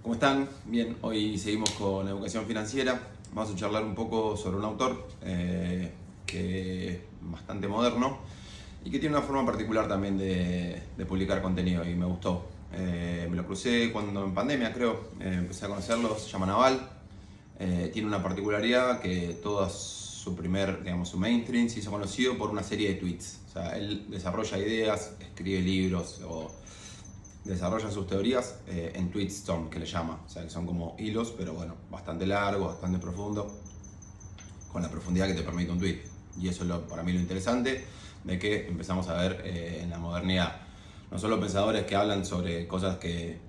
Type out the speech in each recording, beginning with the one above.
¿Cómo están? Bien, hoy seguimos con educación financiera. Vamos a charlar un poco sobre un autor que es bastante moderno y que tiene una forma particular también de publicar contenido y me gustó. Me lo crucé cuando en pandemia, creo, empecé a conocerlo, se llama Naval. Tiene una particularidad que todo su su mainstream se hizo conocido por una serie de tweets. O sea, él desarrolla ideas, escribe libros o desarrolla sus teorías en tweetstorm, que le llama. O sea, que son como hilos, pero bueno, bastante largo, bastante profundo, con la profundidad que te permite un tweet. Y eso es para mí lo interesante de que empezamos a ver en la modernidad. No solo pensadores que hablan sobre cosas que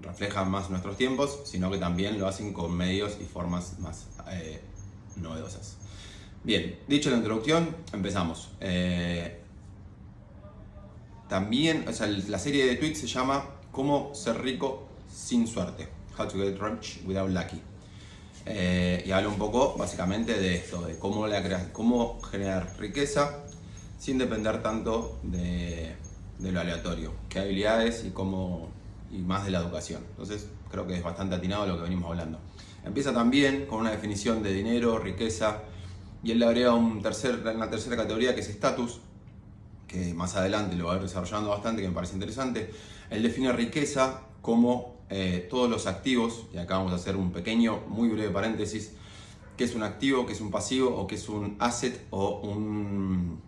reflejan más nuestros tiempos, sino que también lo hacen con medios y formas más novedosas. Bien, dicho la introducción, empezamos. También, o sea, la serie de tweets se llama Cómo ser rico sin suerte. How to get rich without lucky. Y habla un poco básicamente de esto, de cómo generar riqueza sin depender tanto de lo aleatorio, qué habilidades y más de la educación. Entonces creo que es bastante atinado lo que venimos hablando. Empieza también con una definición de dinero, riqueza, y él le agrega una tercera categoría que es estatus, que más adelante lo va a ir desarrollando bastante, que me parece interesante. Él define riqueza como todos los activos, y acá vamos a hacer un pequeño, muy breve paréntesis, qué es un activo, qué es un pasivo, o qué es un asset o un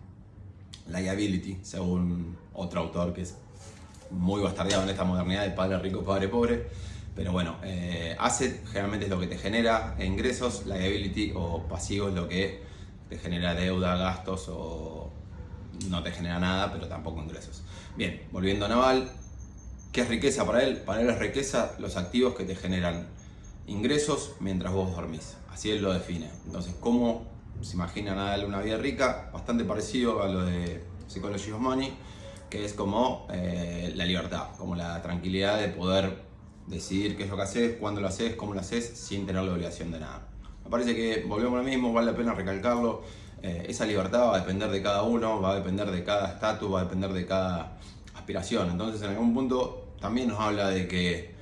liability, según otro autor que es muy bastardeado en esta modernidad de padre rico, padre pobre. Pero bueno, asset generalmente es lo que te genera ingresos, liability o pasivo es lo que te genera deuda, gastos o no te genera nada, pero tampoco ingresos. Bien, volviendo a Naval, ¿qué es riqueza para él? Para él es riqueza los activos que te generan ingresos mientras vos dormís. Así él lo define. Entonces, ¿cómo se imagina Naval una vida rica? Bastante parecido a lo de Psychology of Money, que es como la libertad, como la tranquilidad de poder decidir qué es lo que haces, cuándo lo haces, cómo lo haces, sin tener la obligación de nada. Me parece que volvemos a lo mismo, vale la pena recalcarlo. Esa libertad va a depender de cada uno, va a depender de cada estatus, va a depender de cada aspiración. Entonces, en algún punto también nos habla de que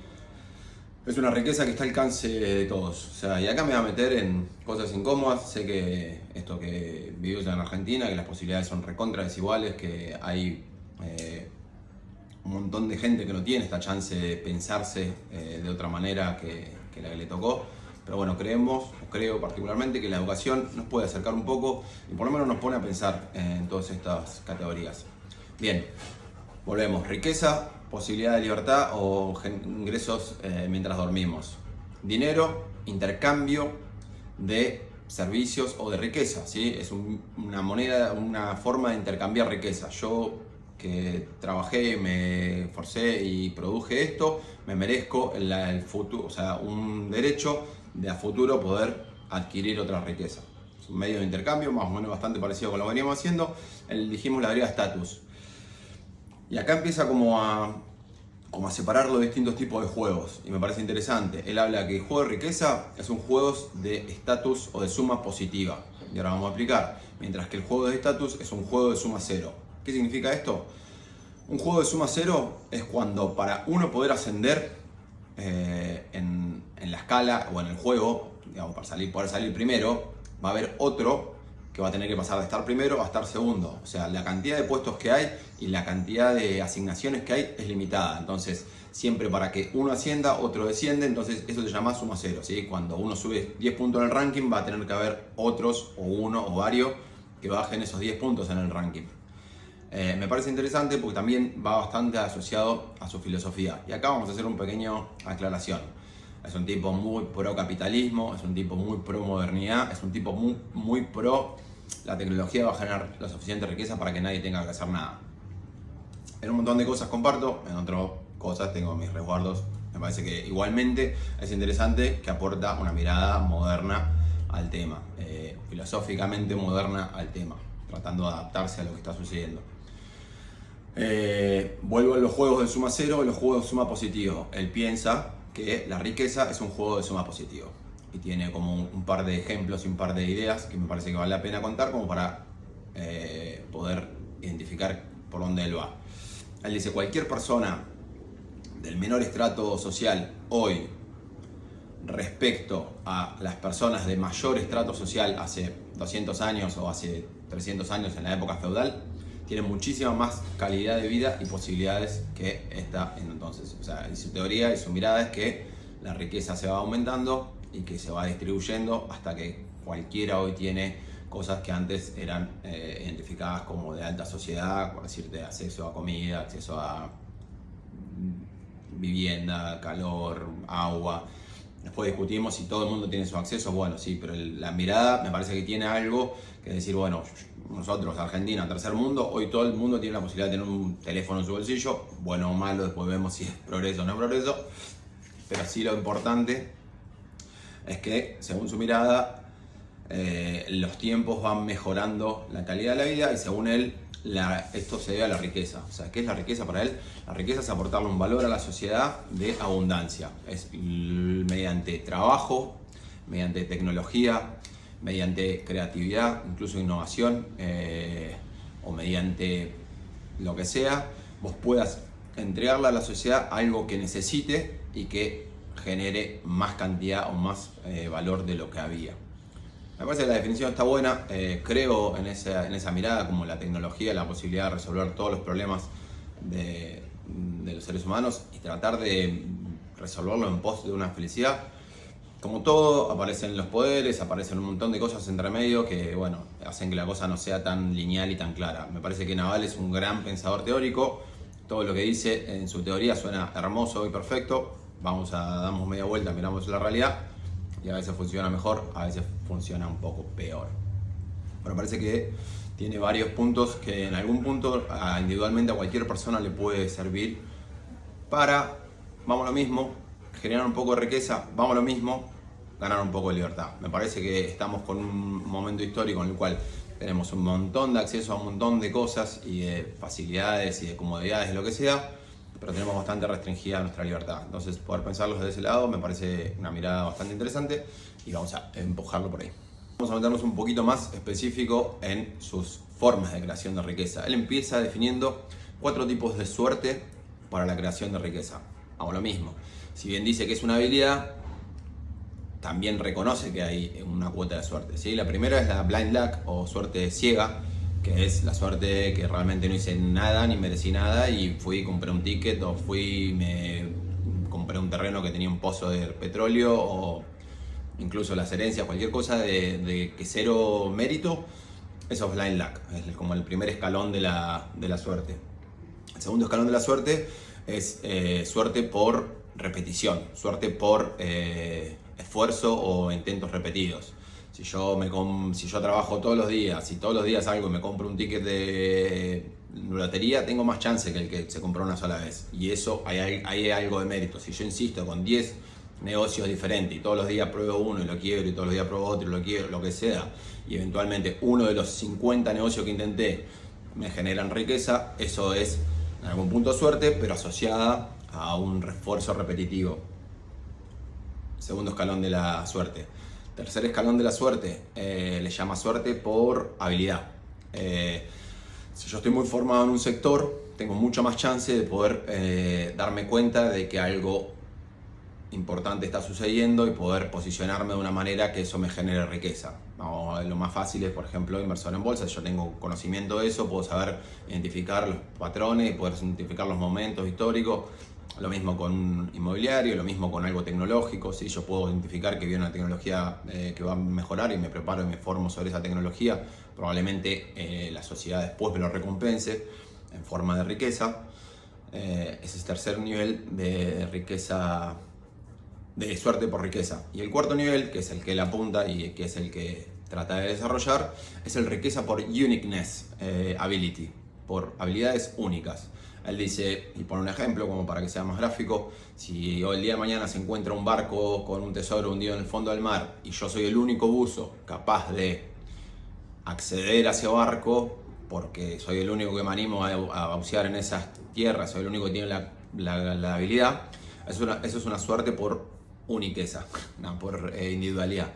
es una riqueza que está al alcance de todos. O sea, y acá me voy a meter en cosas incómodas. Sé que esto que vivimos en Argentina, que las posibilidades son recontra desiguales, que hay un montón de gente que no tiene esta chance de pensarse de otra manera que la que le tocó. Pero bueno, creo particularmente que la educación nos puede acercar un poco y por lo menos nos pone a pensar en todas estas categorías. Bien, volvemos. Riqueza, posibilidad de libertad o ingresos mientras dormimos. Dinero, intercambio de servicios o de riqueza, ¿sí? Es una moneda, una forma de intercambiar riqueza. Yo que trabajé, me esforcé y produje esto, me merezco el futuro, o sea, un derecho de a futuro poder adquirir otra riqueza. Es un medio de intercambio, más o menos bastante parecido con lo que veníamos haciendo. Dijimos la agrega estatus. Y acá empieza como a separar los distintos tipos de juegos. Y me parece interesante. Él habla que el juego de riqueza es un juego de estatus o de suma positiva. Y ahora vamos a explicar. Mientras que el juego de estatus es un juego de suma cero. ¿Qué significa esto? Un juego de suma cero es cuando para uno poder ascender en la escala o en el juego, digamos, para poder salir primero, va a haber otro que va a tener que pasar de estar primero a estar segundo. O sea, la cantidad de puestos que hay y la cantidad de asignaciones que hay es limitada. Entonces, siempre para que uno ascienda, otro desciende. Entonces, eso se llama suma cero, ¿sí? Cuando uno sube 10 puntos en el ranking, va a tener que haber otros, o uno, o varios, que bajen esos 10 puntos en el ranking. Me parece interesante porque también va bastante asociado a su filosofía. Y acá vamos a hacer una pequeña aclaración. Es un tipo muy pro capitalismo, es un tipo muy pro modernidad, es un tipo muy pro la tecnología va a generar la suficiente riqueza para que nadie tenga que hacer nada. En un montón de cosas comparto, en otras cosas tengo mis resguardos. Me parece que igualmente es interesante que aporta una mirada moderna al tema, filosóficamente moderna al tema, tratando de adaptarse a lo que está sucediendo. Vuelvo a los juegos de suma cero y los juegos de suma positivo. Él piensa que la riqueza es un juego de suma positivo y tiene como un par de ejemplos y un par de ideas que me parece que vale la pena contar como para poder identificar por dónde él va. Él dice: cualquier persona del menor estrato social hoy respecto a las personas de mayor estrato social hace 200 años o hace 300 años en la época feudal, tienen muchísima más calidad de vida y posibilidades que esta entonces. O sea, y su teoría y su mirada es que la riqueza se va aumentando y que se va distribuyendo hasta que cualquiera hoy tiene cosas que antes eran identificadas como de alta sociedad, por decirte, acceso a comida, acceso a vivienda, calor, agua. Después discutimos si todo el mundo tiene su acceso, bueno, sí, pero la mirada me parece que tiene algo que decir, bueno, nosotros, Argentina, tercer mundo, hoy todo el mundo tiene la posibilidad de tener un teléfono en su bolsillo, bueno o malo, después vemos si es progreso o no es progreso, pero sí lo importante es que, según su mirada, los tiempos van mejorando la calidad de la vida y según él, esto se debe a la riqueza. O sea, ¿qué es la riqueza para él? La riqueza es aportarle un valor a la sociedad de abundancia. Es mediante trabajo, mediante tecnología, mediante creatividad, incluso innovación, o mediante lo que sea, vos puedas entregarle a la sociedad algo que necesite y que genere más cantidad o más valor de lo que había. Me parece que la definición está buena, creo en esa mirada como la tecnología, la posibilidad de resolver todos los problemas de los seres humanos y tratar de resolverlo en pos de una felicidad. Como todo, aparecen los poderes, aparecen un montón de cosas entre medio que, bueno, hacen que la cosa no sea tan lineal y tan clara. Me parece que Naval es un gran pensador teórico, todo lo que dice en su teoría suena hermoso y perfecto, damos media vuelta, miramos la realidad y a veces funciona mejor, a veces funciona un poco peor. Pero parece que tiene varios puntos que en algún punto individualmente a cualquier persona le puede servir para, vamos a lo mismo, generar un poco de riqueza, vamos a lo mismo, ganar un poco de libertad. Me parece que estamos con un momento histórico en el cual tenemos un montón de acceso a un montón de cosas y de facilidades y de comodidades, de lo que sea, pero tenemos bastante restringida nuestra libertad. Entonces, poder pensarlo desde ese lado me parece una mirada bastante interesante y vamos a empujarlo por ahí. Vamos a meternos un poquito más específico en sus formas de creación de riqueza. Él empieza definiendo 4 tipos de suerte para la creación de riqueza. Vamos, lo mismo. Si bien dice que es una habilidad, también reconoce que hay una cuota de suerte, ¿sí? La primera es la blind luck o suerte ciega, que es la suerte que realmente no hice nada ni merecí nada y fui y compré un ticket o me compré un terreno que tenía un pozo de petróleo o incluso las herencias, cualquier cosa de que cero mérito. Eso es blind luck, es como el primer escalón de la suerte. El segundo escalón de la suerte es suerte por repetición, suerte por esfuerzo o intentos repetidos. Si yo trabajo todos los días, si todos los días salgo y me compro un ticket de lotería, tengo más chance que el que se compró una sola vez. Y eso, hay algo de mérito. Si yo insisto con 10 negocios diferentes y todos los días pruebo uno y lo quiero y todos los días pruebo otro y lo quiero, lo que sea, y eventualmente uno de los 50 negocios que intenté me generan riqueza, eso es en algún punto suerte, pero asociada a un refuerzo repetitivo. Segundo escalón de la suerte. Tercer escalón de la suerte, le llama suerte por habilidad. Si yo estoy muy formado en un sector, tengo mucha más chance de poder darme cuenta de que algo importante está sucediendo y poder posicionarme de una manera que eso me genere riqueza. Lo más fácil es, por ejemplo, inversor en bolsa. Si yo tengo conocimiento de eso, puedo saber identificar los patrones y poder identificar los momentos históricos. Lo mismo con inmobiliario, lo mismo con algo tecnológico. Si yo puedo identificar que viene una tecnología que va a mejorar y me preparo y me formo sobre esa tecnología, probablemente la sociedad después me lo recompense en forma de riqueza. Ese es el tercer nivel de riqueza, de suerte por riqueza. Y el cuarto nivel, que es el que él apunta y que es el que trata de desarrollar, es el riqueza por uniqueness ability, por habilidades únicas. Él dice, y pone un ejemplo como para que sea más gráfico, si hoy el día de mañana se encuentra un barco con un tesoro hundido en el fondo del mar y yo soy el único buzo capaz de acceder a ese barco, porque soy el único que me animo a bucear en esas tierras, soy el único que tiene la habilidad, eso es una suerte por uniqueza, no, por individualidad.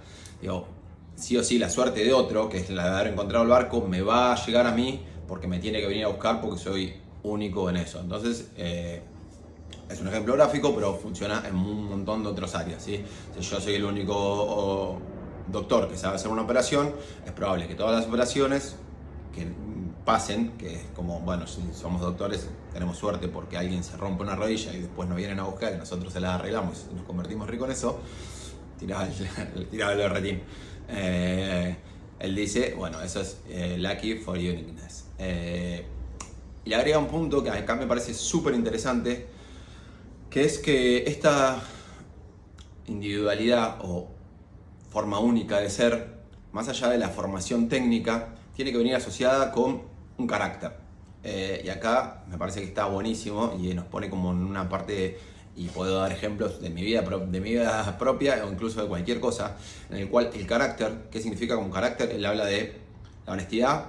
Digo, sí o sí la suerte de otro, que es la de haber encontrado el barco, me va a llegar a mí porque me tiene que venir a buscar porque soy único en eso. Entonces, es un ejemplo gráfico, pero funciona en un montón de otras áreas, ¿sí? Si yo soy el único doctor que sabe hacer una operación, es probable que todas las operaciones que pasen, que es como, bueno, si somos doctores tenemos suerte porque alguien se rompe una rodilla y después nos vienen a buscar y nosotros se la arreglamos y nos convertimos ricos en eso, tiraba el berretín. Él dice, bueno, eso es lucky for uniqueness. Y le agrega un punto que acá me parece súper interesante, que es que esta individualidad o forma única de ser, más allá de la formación técnica, tiene que venir asociada con un carácter. Y acá me parece que está buenísimo y nos pone como en una parte, y puedo dar ejemplos de mi vida propia o incluso de cualquier cosa, en el cual el carácter, ¿qué significa como carácter? Él habla de la honestidad,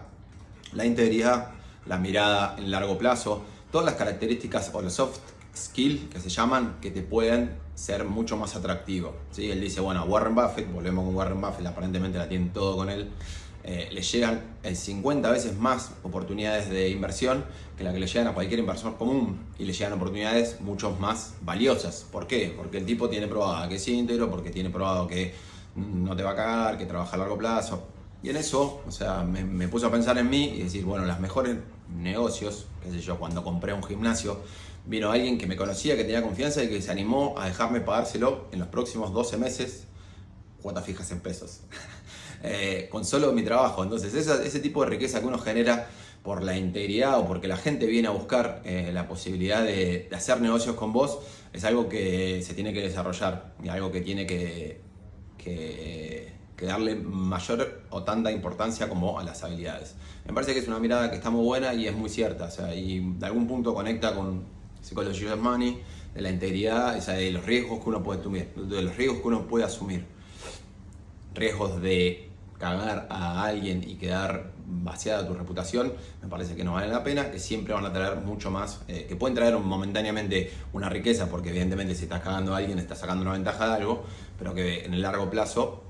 la integridad, la mirada en largo plazo, todas las características o los soft skills que se llaman, que te pueden ser mucho más atractivos, ¿sí? Él dice, bueno, Warren Buffett, volvemos con Warren Buffett, aparentemente la tienen todo con él, le llegan 50 veces más oportunidades de inversión que la que le llegan a cualquier inversor común, y le llegan oportunidades mucho más valiosas. ¿Por qué? Porque el tipo tiene probado que es íntegro, porque tiene probado que no te va a cagar, que trabaja a largo plazo. Y en eso, o sea, me puse a pensar en mí y decir, bueno, los mejores negocios, qué sé yo, cuando compré un gimnasio, vino alguien que me conocía, que tenía confianza y que se animó a dejarme pagárselo en los próximos 12 meses, cuotas fijas en pesos. Con solo mi trabajo. Entonces ese tipo de riqueza que uno genera por la integridad o porque la gente viene a buscar la posibilidad de hacer negocios con vos, es algo que se tiene que desarrollar y algo que tiene que darle mayor o tanta importancia como a las habilidades. Me parece que es una mirada que está muy buena y es muy cierta, o sea, y de algún punto conecta con Psychology of Money, de la integridad, o sea, de los riesgos que uno puede asumir, riesgos de cagar a alguien y quedar vaciada tu reputación, me parece que no vale la pena, que siempre van a traer mucho más, que pueden traer momentáneamente una riqueza, porque evidentemente si estás cagando a alguien estás sacando una ventaja de algo, pero que en el largo plazo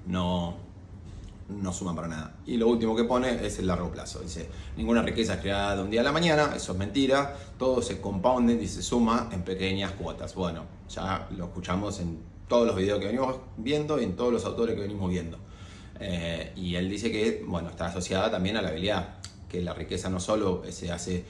no suman para nada. Y lo último que pone es el largo plazo. Dice, ninguna riqueza es creada de un día a la mañana, eso es mentira, todo se compound y se suma en pequeñas cuotas. Bueno, ya lo escuchamos en todos los videos que venimos viendo y en todos los autores que venimos viendo. Y él dice que, bueno, está asociada también a la habilidad, que la riqueza no solo se hace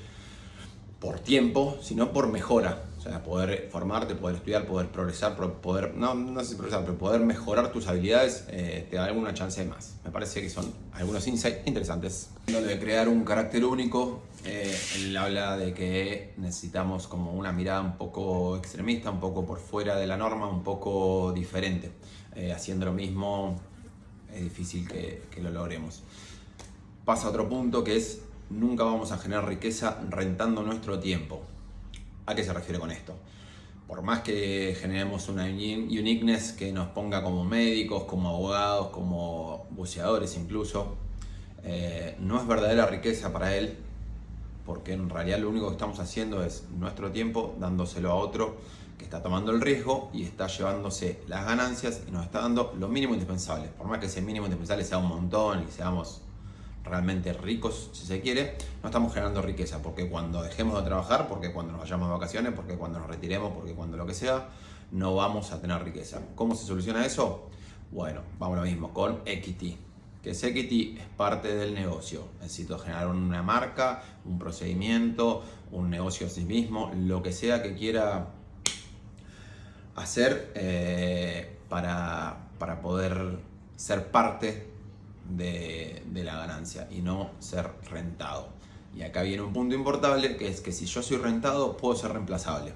por tiempo, sino por mejora. O sea, poder formarte, poder estudiar, poder progresar, poder, no sé si progresar, pero poder mejorar tus habilidades te da alguna chance más. Me parece que son algunos insights interesantes. Lo de crear un carácter único, él habla de que necesitamos como una mirada un poco extremista, un poco por fuera de la norma, un poco diferente. Haciendo lo mismo es difícil que lo logremos. Pasa a otro punto que es, nunca vamos a generar riqueza rentando nuestro tiempo. ¿A qué se refiere con esto? Por más que generemos una uniqueness que nos ponga como médicos, como abogados, como buceadores incluso, no es verdadera riqueza para él, porque en realidad lo único que estamos haciendo es nuestro tiempo dándoselo a otro que está tomando el riesgo y está llevándose las ganancias y nos está dando lo mínimo indispensable. Por más que ese mínimo indispensable sea un montón y seamos realmente ricos, si se quiere, no estamos generando riqueza, porque cuando dejemos de trabajar, porque cuando nos vayamos de vacaciones, porque cuando nos retiremos, porque cuando lo que sea, no vamos a tener riqueza. ¿Cómo se soluciona eso? Bueno, vamos a lo mismo, con equity. Que es equity es parte del negocio. Necesito generar una marca, un procedimiento, un negocio a sí mismo, lo que sea que quiera hacer para poder ser parte de la ganancia y no ser rentado. Y acá viene un punto importante, que es que si yo soy rentado, puedo ser reemplazable.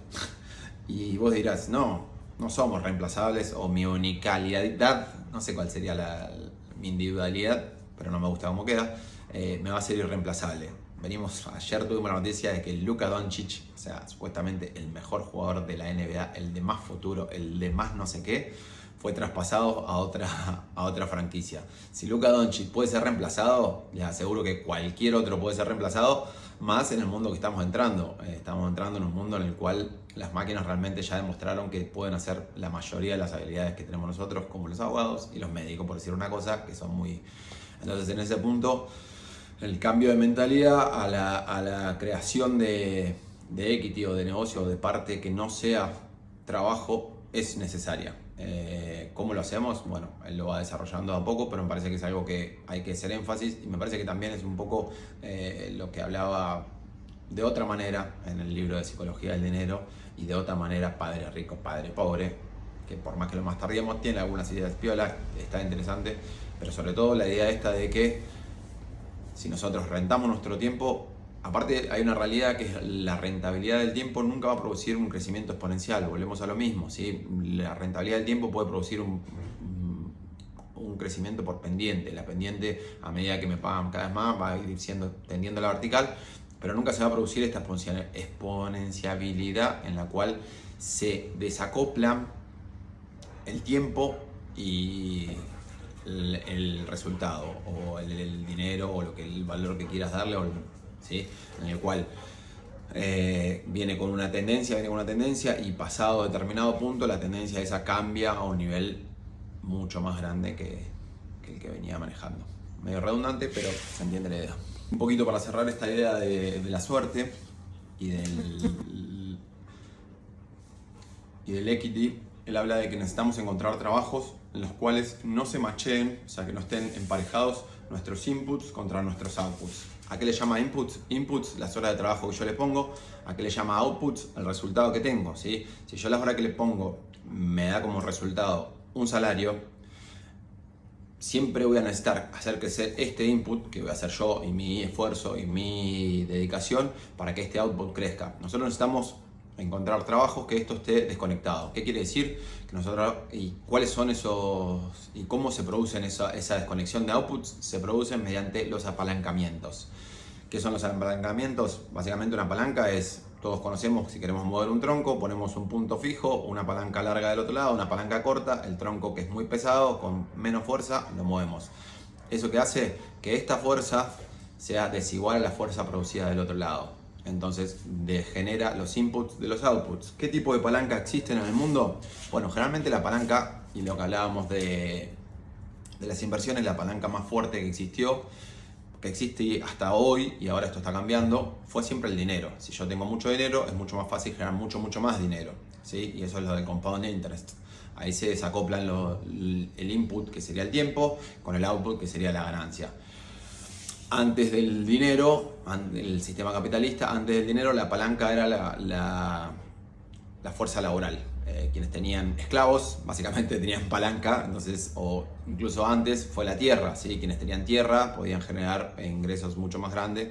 Y vos dirás, no somos reemplazables, o mi unicalidad, no sé cuál sería mi individualidad, pero no me gusta cómo queda, me va a ser irreemplazable. Ayer tuvimos la noticia de que Luka Doncic, o sea, supuestamente el mejor jugador de la NBA, el de más futuro, el de más no sé qué, fue traspasado a otra franquicia. Si Luka Doncic puede ser reemplazado, les aseguro que cualquier otro puede ser reemplazado, más en el mundo que estamos entrando. Estamos entrando en un mundo en el cual las máquinas realmente ya demostraron que pueden hacer la mayoría de las habilidades que tenemos nosotros, como los abogados y los médicos, por decir una cosa, que son muy... Entonces, en ese punto, el cambio de mentalidad a la creación de de equity o de negocio o de parte que no sea trabajo es necesaria. ¿Cómo lo hacemos? Bueno, él lo va desarrollando a poco, pero me parece que es algo que hay que hacer énfasis y me parece que también es un poco lo que hablaba de otra manera en el libro de Psicología del Dinero y de otra manera Padre Rico, Padre Pobre, que por más que lo más tardíamos tiene algunas ideas piolas, está interesante, pero sobre todo la idea esta de que si nosotros rentamos nuestro tiempo, aparte hay una realidad que es la rentabilidad del tiempo nunca va a producir un crecimiento exponencial, volvemos a lo mismo, ¿sí? La rentabilidad del tiempo puede producir un crecimiento por pendiente, la pendiente a medida que me pagan cada vez más va a ir tendiendo a la vertical, pero nunca se va a producir esta exponenciabilidad en la cual se desacoplan el tiempo y el resultado o el dinero o el valor que quieras darle, ¿sí? En el cual viene con una tendencia y pasado determinado punto la tendencia esa cambia a un nivel mucho más grande que el que venía manejando. Medio redundante, pero se entiende la idea. Un poquito para cerrar esta idea de la suerte y del equity, él habla de que necesitamos encontrar trabajos en los cuales no se macheen, o sea, que no estén emparejados nuestros inputs contra nuestros outputs. ¿A qué le llama inputs? Inputs, las horas de trabajo que yo le pongo. ¿A qué le llama outputs? El resultado que tengo, ¿sí? Si yo las horas que le pongo me da como resultado un salario, siempre voy a necesitar hacer crecer este input que voy a hacer yo y mi esfuerzo y mi dedicación para que este output crezca. Nosotros necesitamos encontrar trabajos que esto esté desconectado. ¿Qué quiere decir? Que nosotros, y cuáles son esos, y cómo se producen esa desconexión de outputs, se producen mediante los apalancamientos. ¿Qué son los apalancamientos? Básicamente una palanca es, todos conocemos, si queremos mover un tronco, ponemos un punto fijo, una palanca larga del otro lado, una palanca corta, el tronco que es muy pesado, con menos fuerza, lo movemos. Eso que hace que esta fuerza sea desigual a la fuerza producida del otro lado. Entonces genera los inputs de los outputs. ¿Qué tipo de palanca existen en el mundo? Bueno, generalmente la palanca, y lo que hablábamos de las inversiones, la palanca más fuerte que existió, que existe hasta hoy, y ahora esto está cambiando, fue siempre el dinero. Si yo tengo mucho dinero, es mucho más fácil generar mucho más dinero, ¿sí? Y eso es lo del compound interest. Ahí se desacoplan el input, que sería el tiempo, con el output, que sería la ganancia. Antes del dinero, el sistema capitalista, antes del dinero la palanca era la fuerza laboral. Quienes tenían esclavos básicamente tenían palanca, entonces, o incluso antes fue la tierra, ¿sí? Quienes tenían tierra podían generar ingresos mucho más grandes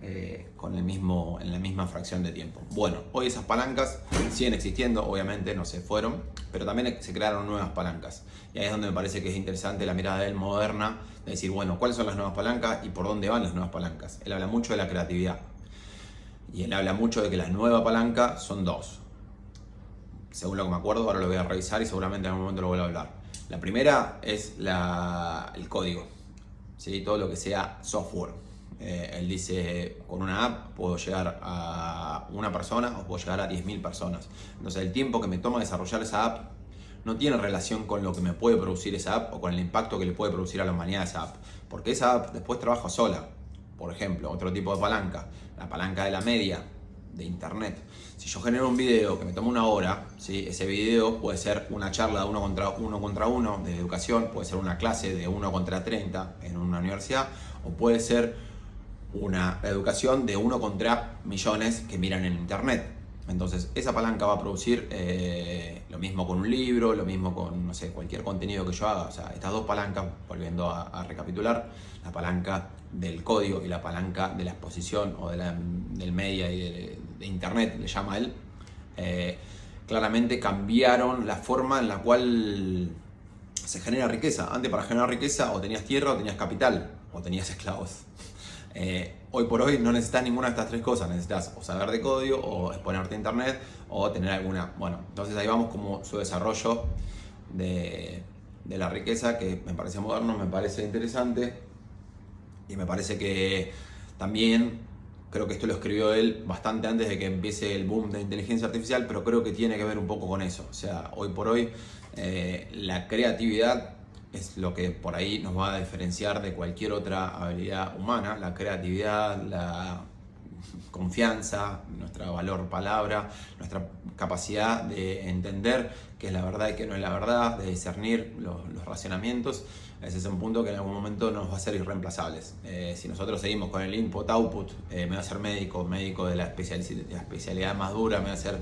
en la misma fracción de tiempo. Bueno, hoy esas palancas siguen existiendo, obviamente no se fueron, pero también se crearon nuevas palancas. Y ahí es donde me parece que es interesante la mirada de él moderna, de decir, bueno, ¿cuáles son las nuevas palancas y por dónde van las nuevas palancas? Él habla mucho de la creatividad. Y él habla mucho de que la nueva palanca son dos. Según lo que me acuerdo, ahora lo voy a revisar y seguramente en algún momento lo vuelvo a hablar. La primera es el código, ¿sí? Todo lo que sea software. Él dice, con una app puedo llegar a una persona o puedo llegar a 10.000 personas. Entonces el tiempo que me toma desarrollar esa app no tiene relación con lo que me puede producir esa app o con el impacto que le puede producir a la humanidad esa app. Porque esa app después trabaja sola. Por ejemplo, otro tipo de palanca, la palanca de la media de internet. Si yo genero un video que me toma una hora, ¿sí? Ese video puede ser una charla de uno contra uno de educación, puede ser una clase de 1 contra 30 en una universidad, o puede ser una educación de 1 contra millones que miran en internet. Entonces esa palanca va a producir lo mismo con un libro, lo mismo con, no sé, cualquier contenido que yo haga. O sea, estas dos palancas, volviendo a recapitular, la palanca del código y la palanca de la exposición o del media y de internet, le llama él, claramente cambiaron la forma en la cual se genera riqueza. Antes, para generar riqueza, o tenías tierra o tenías capital, o tenías esclavos. Hoy por hoy no necesitas ninguna de estas tres cosas, necesitas o saber de código, o exponerte a internet, o tener alguna. Bueno, entonces ahí vamos como su desarrollo de la riqueza, que me parece moderno, me parece interesante, y me parece que también, creo que esto lo escribió él bastante antes de que empiece el boom de inteligencia artificial, pero creo que tiene que ver un poco con eso. O sea, hoy por hoy la creatividad es lo que por ahí nos va a diferenciar de cualquier otra habilidad humana. La creatividad, confianza, nuestra valor palabra, nuestra capacidad de entender qué es la verdad y qué no es la verdad, de discernir los racionamientos. Ese es un punto que en algún momento nos va a ser irreemplazables. Si nosotros seguimos con el input-output, me voy a ser médico de la especialidad más dura, me voy a ser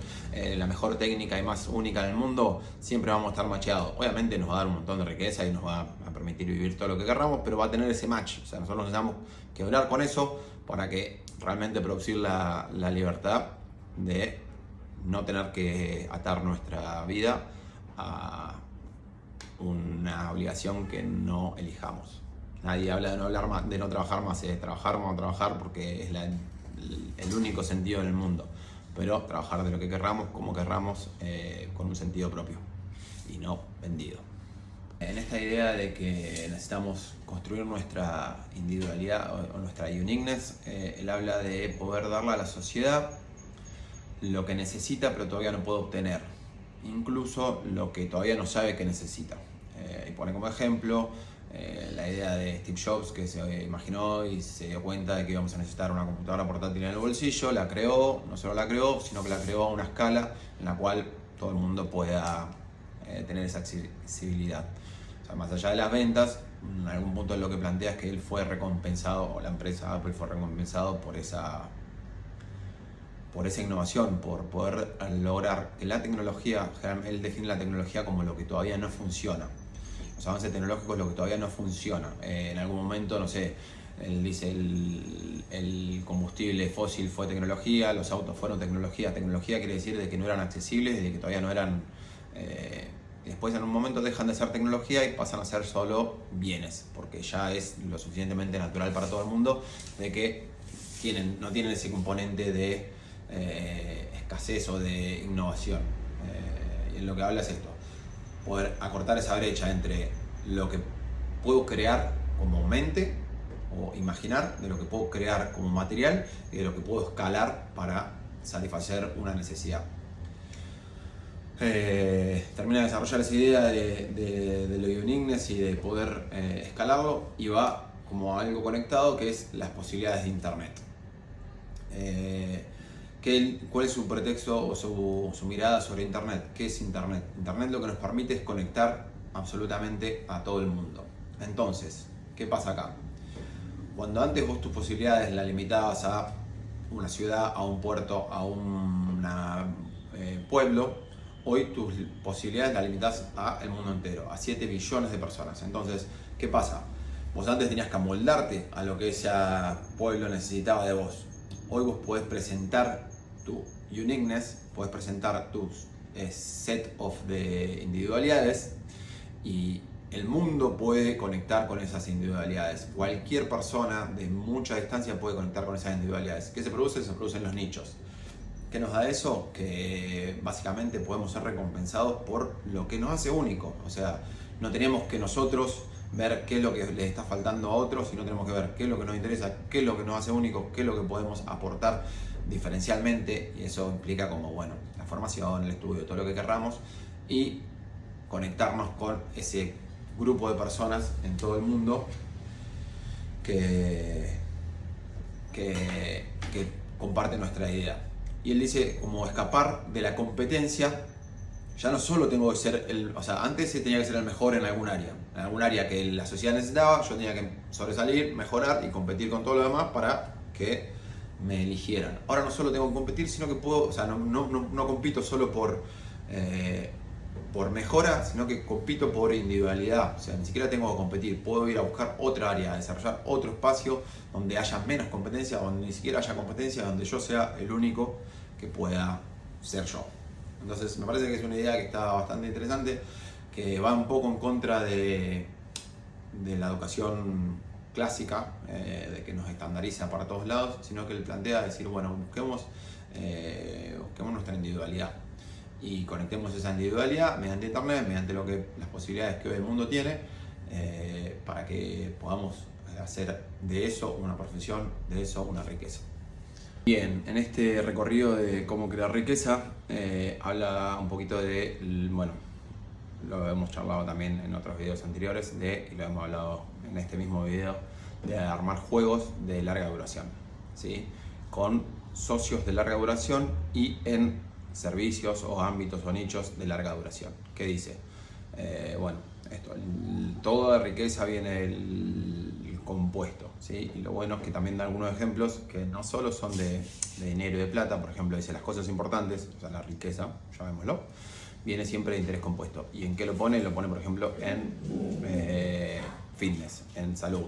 la mejor técnica y más única en el mundo, siempre vamos a estar macheados. Obviamente nos va a dar un montón de riqueza y nos va a permitir vivir todo lo que querramos, pero va a tener ese match. O sea, nosotros necesitamos quebrar con eso para que realmente producir la libertad de no tener que atar nuestra vida a una obligación que no elijamos. Nadie habla de no hablar más, de no trabajar más, es trabajar, vamos a trabajar porque es el único sentido en el mundo. Pero trabajar de lo que querramos, como querramos, con un sentido propio y no vendido. En esta idea de que necesitamos construir nuestra individualidad o nuestra uniqueness, él habla de poder darle a la sociedad lo que necesita pero todavía no puede obtener, incluso lo que todavía no sabe que necesita. Y pone como ejemplo la idea de Steve Jobs, que se imaginó y se dio cuenta de que íbamos a necesitar una computadora portátil en el bolsillo, la creó, no solo la creó, sino que la creó a una escala en la cual todo el mundo pueda tener esa accesibilidad. O sea, más allá de las ventas, en algún punto lo que plantea es que él fue recompensado, o la empresa Apple fue recompensado por esa innovación, por poder lograr que la tecnología, él define la tecnología como lo que todavía no funciona. Los avances tecnológicos es lo que todavía no funciona. En algún momento, no sé, él dice el combustible fósil fue tecnología, los autos fueron tecnología. Tecnología quiere decir de que no eran accesibles, de que todavía no eran... después en un momento dejan de ser tecnología y pasan a ser solo bienes, porque ya es lo suficientemente natural para todo el mundo de que no tienen ese componente de escasez o de innovación. Y en lo que habla es esto: poder acortar esa brecha entre lo que puedo crear como mente o imaginar, de lo que puedo crear como material y de lo que puedo escalar para satisfacer una necesidad. Termina de desarrollar esa idea de lo uniqueness y de poder escalarlo, y va como algo conectado, que es las posibilidades de Internet. ¿Cuál es su pretexto o su mirada sobre Internet? ¿Qué es Internet? Internet lo que nos permite es conectar absolutamente a todo el mundo. Entonces, ¿qué pasa acá? Cuando antes vos tus posibilidades las limitabas a una ciudad, a un puerto, a un pueblo, hoy tus posibilidades las limitas al mundo entero, a 7 billones de personas. Entonces, ¿qué pasa? Vos antes tenías que amoldarte a lo que ese pueblo necesitaba de vos. Hoy vos podés presentar tu uniqueness, podés presentar tu set de individualidades, y el mundo puede conectar con esas individualidades. Cualquier persona de mucha distancia puede conectar con esas individualidades. ¿Qué se produce? Se producen los nichos. ¿Qué nos da eso? Que básicamente podemos ser recompensados por lo que nos hace único. O sea, no tenemos que nosotros ver qué es lo que le está faltando a otros, sino tenemos que ver qué es lo que nos interesa, qué es lo que nos hace único, qué es lo que podemos aportar diferencialmente, y eso implica como, bueno, la formación, el estudio, todo lo que querramos, y conectarnos con ese grupo de personas en todo el mundo que comparten nuestra idea. Y él dice, como escapar de la competencia. Ya no solo tengo que ser antes tenía que ser el mejor en algún área que la sociedad necesitaba, yo tenía que sobresalir, mejorar y competir con todo lo demás para que me eligieran. Ahora no solo tengo que competir, sino que puedo, no compito solo por mejora, sino que compito por individualidad. O sea, ni siquiera tengo que competir, puedo ir a buscar otra área, a desarrollar otro espacio donde haya menos competencia, donde ni siquiera haya competencia, donde yo sea el único que pueda ser yo. Entonces me parece que es una idea que está bastante interesante, que va un poco en contra de la educación clásica, de que nos estandariza para todos lados, sino que él plantea decir, bueno, busquemos nuestra individualidad y conectemos esa individualidad mediante Internet, mediante las posibilidades que hoy el mundo tiene, para que podamos hacer de eso una profesión, de eso una riqueza. Bien, en este recorrido de cómo crear riqueza, habla un poquito de, bueno, lo hemos charlado también en otros videos anteriores, y lo hemos hablado en este mismo video, de armar juegos de larga duración, ¿sí? con socios de larga duración y en servicios o ámbitos o nichos de larga duración. ¿Qué dice? Toda riqueza viene del compuesto, ¿sí? Y lo bueno es que también da algunos ejemplos que no solo son de dinero y de plata. Por ejemplo, dice las cosas importantes, o sea, la riqueza, llamémoslo, viene siempre de interés compuesto. ¿Y en qué lo pone? Lo pone, por ejemplo, en fitness, en salud.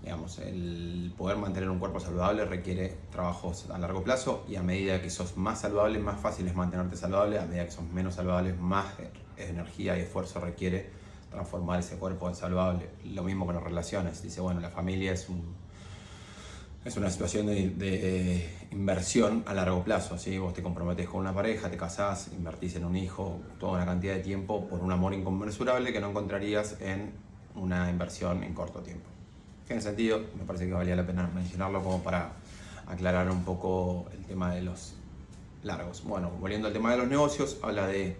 Digamos, el poder mantener un cuerpo saludable requiere trabajos a largo plazo, y a medida que sos más saludable, más fácil es mantenerte saludable. A medida que sos menos saludable, más energía y esfuerzo requiere transformar ese cuerpo en saludable. Lo mismo con las relaciones. Dice, bueno, la familia es una situación de inversión a largo plazo, ¿sí? Vos te comprometés con una pareja, te casás, invertís en un hijo, toda una cantidad de tiempo por un amor inconmensurable que no encontrarías en una inversión en corto tiempo. Tiene sentido, me parece que valía la pena mencionarlo como para aclarar un poco el tema de los largos. Bueno, volviendo al tema de los negocios, habla de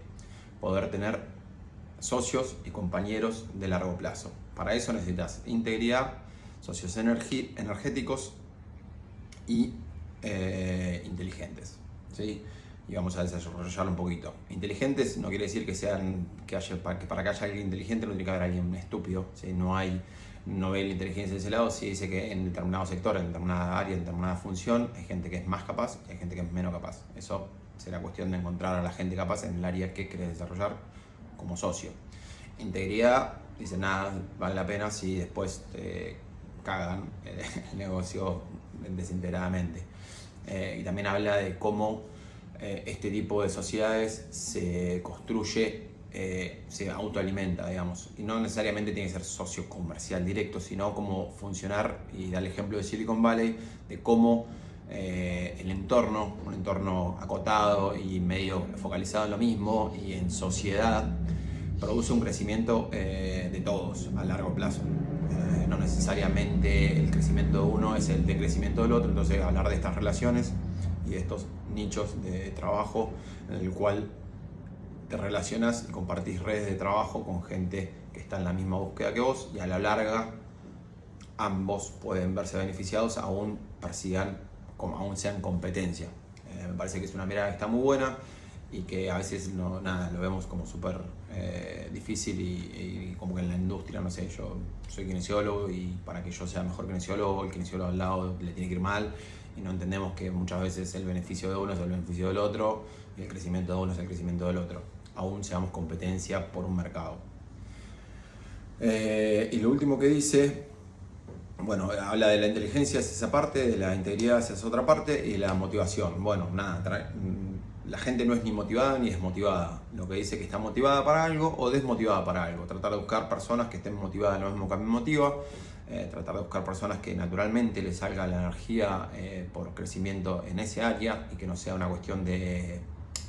poder tener socios y compañeros de largo plazo. Para eso necesitas integridad, socios energéticos y inteligentes, ¿sí? Y vamos a desarrollarlo un poquito. Inteligentes no quiere decir que para que haya alguien inteligente no tiene que haber alguien estúpido, ¿sí? No ve la inteligencia de ese lado. Sí dice que en determinado sector, en determinada área, en determinada función, hay gente que es más capaz y hay gente que es menos capaz. Eso será cuestión de encontrar a la gente capaz en el área que querés desarrollar como socio. Integridad, dice, nada vale la pena si después te cagan el negocio desintegradamente. Y también habla de cómo este tipo de sociedades se construye, se autoalimenta, digamos, y no necesariamente tiene que ser socio comercial directo, sino cómo funcionar, y da el ejemplo de Silicon Valley, de cómo el entorno, un entorno acotado y medio focalizado en lo mismo y en sociedad, produce un crecimiento de todos a largo plazo. No necesariamente el crecimiento de uno es el decrecimiento del otro. Entonces, hablar de estas relaciones y de estos nichos de trabajo en el cual te relacionas y compartís redes de trabajo con gente que está en la misma búsqueda que vos, y a la larga ambos pueden verse beneficiados, aún sean competencia. Me parece que es una mirada que está muy buena y que a veces lo vemos como súper difícil y como que en la industria, no sé, yo soy kinesiólogo y para que yo sea mejor kinesiólogo, el kinesiólogo al lado le tiene que ir mal, y no entendemos que muchas veces el beneficio de uno es el beneficio del otro y el crecimiento de uno es el crecimiento del otro, aún seamos competencia por un mercado. Y lo último que dice, bueno, habla de la inteligencia, es esa parte, de la integridad, esa es otra parte, y la motivación. Bueno, la gente no es ni motivada ni desmotivada. Lo que dice que está motivada para algo o desmotivada para algo. Tratar de buscar personas que estén motivadas en lo mismo que a mí me motiva. Tratar de buscar personas que naturalmente les salga la energía por crecimiento en ese área, y que no sea una cuestión de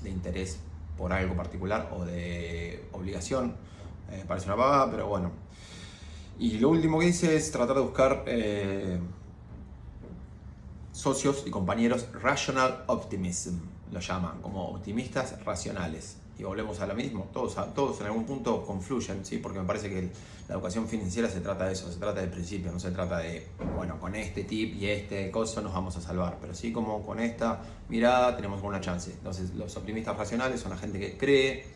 interés por algo particular o de obligación. Parece una pavada, pero bueno. Y lo último que dice es tratar de buscar socios y compañeros rational optimism, lo llaman, como optimistas racionales. Y volvemos a lo mismo, todos en algún punto confluyen, ¿sí? Porque me parece que la educación financiera se trata de eso, se trata de principios, no se trata de, bueno, con este tip y este coso nos vamos a salvar, pero sí como con esta mirada tenemos una chance. Entonces, los optimistas racionales son la gente que cree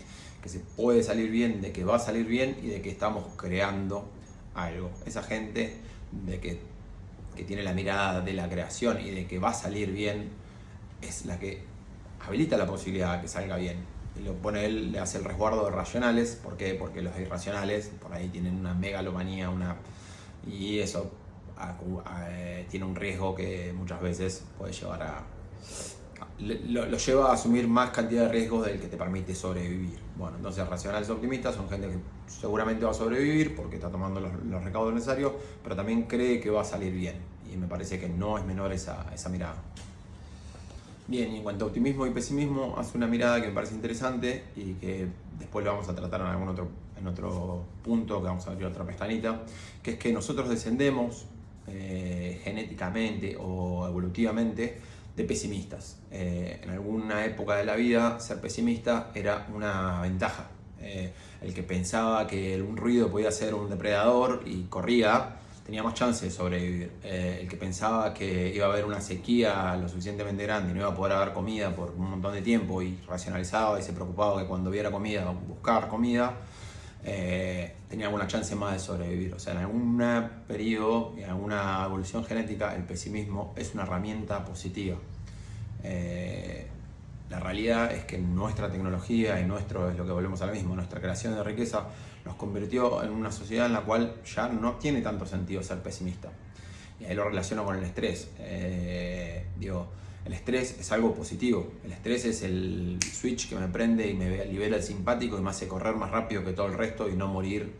que se puede salir bien, de que va a salir bien y de que estamos creando algo. Esa gente que tiene la mirada de la creación y de que va a salir bien es la que habilita la posibilidad de que salga bien. Y lo pone él, le hace el resguardo de racionales. ¿Por qué? Porque los irracionales por ahí tienen una megalomanía, y eso tiene un riesgo que muchas veces puede llevar lo lleva a asumir más cantidad de riesgos del que te permite sobrevivir. Bueno, entonces racionales optimistas son gente que seguramente va a sobrevivir porque está tomando los recaudos necesarios, pero también cree que va a salir bien, y me parece que no es menor esa mirada. Bien, y en cuanto a optimismo y pesimismo, hace una mirada que me parece interesante y que después lo vamos a tratar en otro punto, que vamos a abrir otra pestañita, que es que nosotros descendemos genéticamente o evolutivamente de pesimistas. En alguna época de la vida ser pesimista era una ventaja. El que pensaba que un ruido podía ser un depredador y corría, tenía más chance de sobrevivir. El que pensaba que iba a haber una sequía lo suficientemente grande y no iba a poder haber comida por un montón de tiempo y racionalizaba y se preocupaba que cuando viera comida, buscar comida, tenía alguna chance más de sobrevivir. O sea, en algún periodo, en alguna evolución genética, el pesimismo es una herramienta positiva. La realidad es que nuestra tecnología y es lo que volvemos a lo mismo, nuestra creación de riqueza nos convirtió en una sociedad en la cual ya no tiene tanto sentido ser pesimista. Y ahí lo relaciono con el estrés. El estrés es algo positivo. El estrés es el switch que me prende y me libera el simpático y me hace correr más rápido que todo el resto y no morir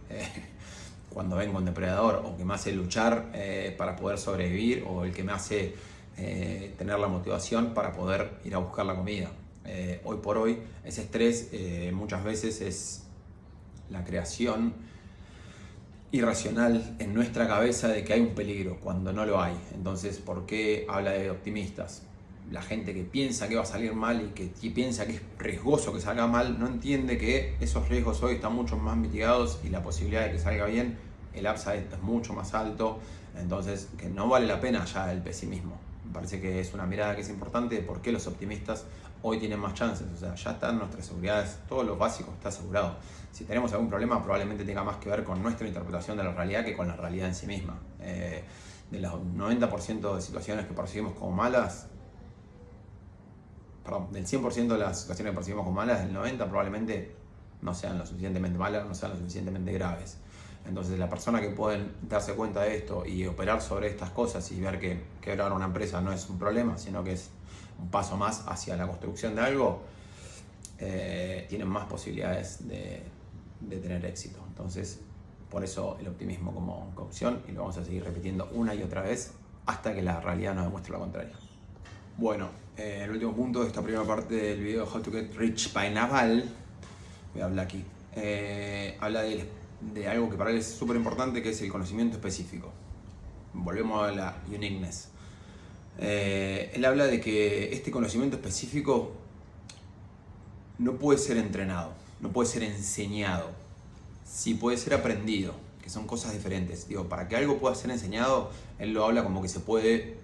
cuando vengo un depredador, o que me hace luchar para poder sobrevivir, o el que me hace tener la motivación para poder ir a buscar la comida. Hoy por hoy ese estrés muchas veces es la creación irracional en nuestra cabeza de que hay un peligro cuando no lo hay. Entonces, ¿por qué habla de optimistas? La gente que piensa que va a salir mal y que piensa que es riesgoso que salga mal, no entiende que esos riesgos hoy están mucho más mitigados y la posibilidad de que salga bien, el upside es mucho más alto. Entonces, que no vale la pena ya el pesimismo. Me parece que es una mirada que es importante de por qué los optimistas hoy tienen más chances. O sea, ya están nuestras seguridades, todo lo básico está asegurado. Si tenemos algún problema, probablemente tenga más que ver con nuestra interpretación de la realidad que con la realidad en sí misma. De los 90% de situaciones que percibimos como malas, del 100% de las situaciones que percibimos como malas, el 90% probablemente no sean lo suficientemente malas, no sean lo suficientemente graves. Entonces, la persona que puede darse cuenta de esto y operar sobre estas cosas y ver que quebrar una empresa no es un problema, sino que es un paso más hacia la construcción de algo, tienen más posibilidades de tener éxito. Entonces, por eso el optimismo como opción, y lo vamos a seguir repitiendo una y otra vez hasta que la realidad nos demuestre lo contrario. Bueno, el último punto de esta primera parte del video How to Get Rich by Naval, voy a hablar aquí, habla de algo que para él es súper importante, que es el conocimiento específico. Volvemos a la uniqueness. Él habla de que este conocimiento específico no puede ser entrenado, no puede ser enseñado, sí puede ser aprendido, que son cosas diferentes. Digo, para que algo pueda ser enseñado, él lo habla como que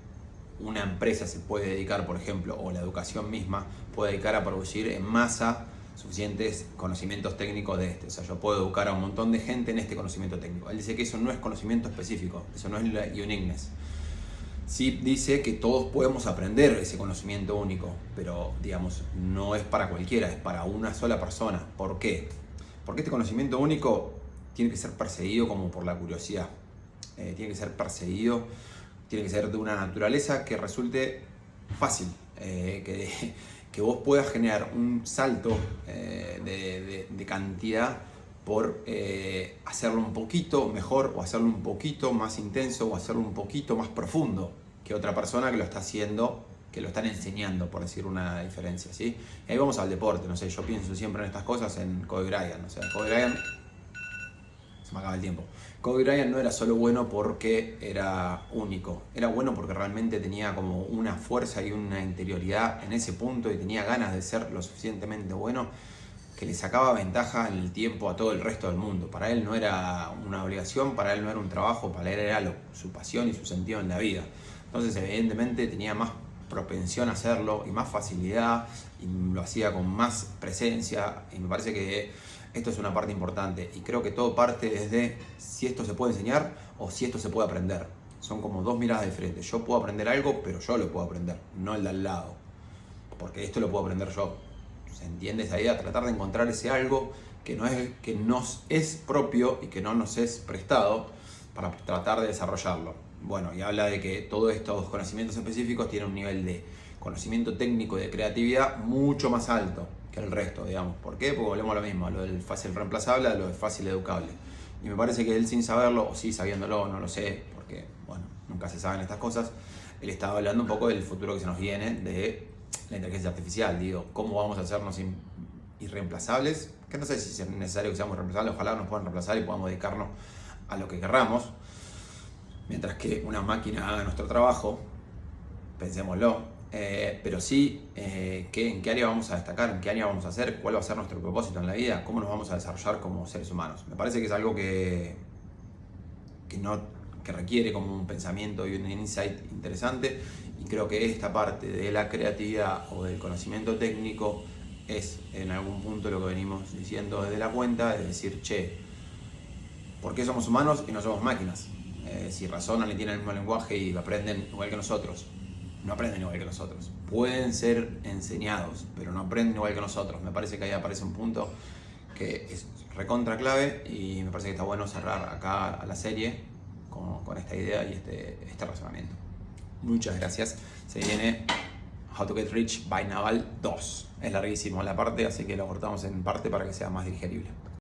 una empresa se puede dedicar, por ejemplo, o la educación misma puede dedicar a producir en masa suficientes conocimientos técnicos de este. O sea, yo puedo educar a un montón de gente en este conocimiento técnico. Él dice que eso no es conocimiento específico, eso no es la uniqueness. Sí dice que todos podemos aprender ese conocimiento único, pero digamos, no es para cualquiera, es para una sola persona. ¿Por qué? Porque este conocimiento único tiene que ser perseguido como por la curiosidad. Tiene que ser perseguido, tiene que ser de una naturaleza que resulte fácil, que vos puedas generar un salto de cantidad por hacerlo un poquito mejor, o hacerlo un poquito más intenso, o hacerlo un poquito más profundo que otra persona que lo está haciendo, que lo están enseñando, por decir una diferencia, ¿sí? Y ahí vamos al deporte, no sé, yo pienso siempre en estas cosas, en Kobe Bryant, o sea, Kobe Bryant, se me acaba el tiempo. Kobe Bryant no era solo bueno porque era único, era bueno porque realmente tenía como una fuerza y una interioridad en ese punto y tenía ganas de ser lo suficientemente bueno que le sacaba ventaja en el tiempo a todo el resto del mundo. Para él no era una obligación, para él no era un trabajo, para él era su pasión y su sentido en la vida. Entonces, evidentemente, tenía más propensión a hacerlo y más facilidad, y lo hacía con más presencia, y me parece que esto es una parte importante, y creo que todo parte desde si esto se puede enseñar o si esto se puede aprender. Son como dos miradas diferentes. Yo puedo aprender algo, pero yo lo puedo aprender, no el de al lado, porque esto lo puedo aprender yo. ¿Se entiende esa idea? Tratar de encontrar ese algo que nos es propio y que no nos es prestado para tratar de desarrollarlo. Bueno, y habla de que todos estos conocimientos específicos tienen un nivel de conocimiento técnico y de creatividad mucho más alto que el resto, digamos. ¿Por qué? Porque volvemos a lo mismo, a lo del fácil reemplazable, a lo del fácil educable. Y me parece que él, sin saberlo, o sí sabiéndolo, no lo sé, porque, bueno, nunca se saben estas cosas, él estaba hablando un poco del futuro que se nos viene de la inteligencia artificial. Digo, ¿cómo vamos a hacernos irreemplazables? Que no sé si es necesario que seamos irreemplazables, ojalá nos puedan reemplazar y podamos dedicarnos a lo que querramos, mientras que una máquina haga nuestro trabajo, pensémoslo, pero sí en qué área vamos a destacar, en qué área vamos a hacer, cuál va a ser nuestro propósito en la vida, cómo nos vamos a desarrollar como seres humanos. Me parece que es algo que que requiere como un pensamiento y un insight interesante, y creo que esta parte de la creatividad o del conocimiento técnico es en algún punto lo que venimos diciendo desde la cuenta, es decir, che, ¿por qué somos humanos y no somos máquinas? Si razonan y tienen el mismo lenguaje y aprenden igual que nosotros, no aprenden igual que nosotros. Pueden ser enseñados, pero no aprenden igual que nosotros. Me parece que ahí aparece un punto que es recontra clave y me parece que está bueno cerrar acá a la serie con esta idea y este razonamiento. Muchas gracias. Se viene How to Get Rich by Naval 2. Es larguísimo la parte, así que lo cortamos en parte para que sea más digerible.